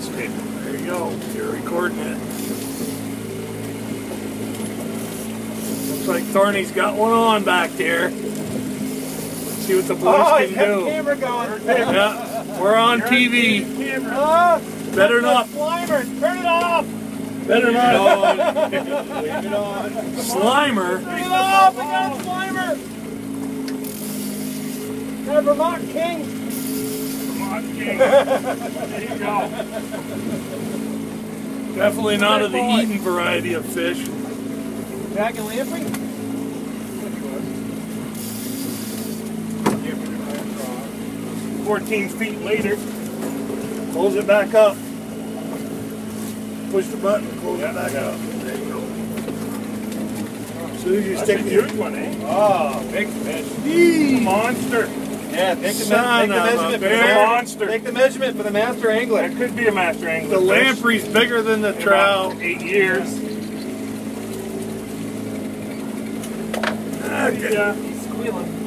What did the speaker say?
Okay, there you go. You're recording it. Looks like Thorny's got one on back there. Let's see what the boys can do. The camera going. Yeah, we're on TV. Better not. Slimer, turn it off. Better not. Leave it on. Slimer. Turn it off. I got a Slimer. Got a Vermont King. Vermont King. There you go. Definitely not of the eaten variety of fish. Jack and Lamprey? 14 feet later. Close it back up. Push the button, close it back up. There you go. As soon as you stick the huge one, eh? Oh, big fish. Monster. Yeah, take the measurement for the monster. Take the measurement for the master angler. That could be a master angler. The lamprey's bigger than the trout. 8 years. He's squealing.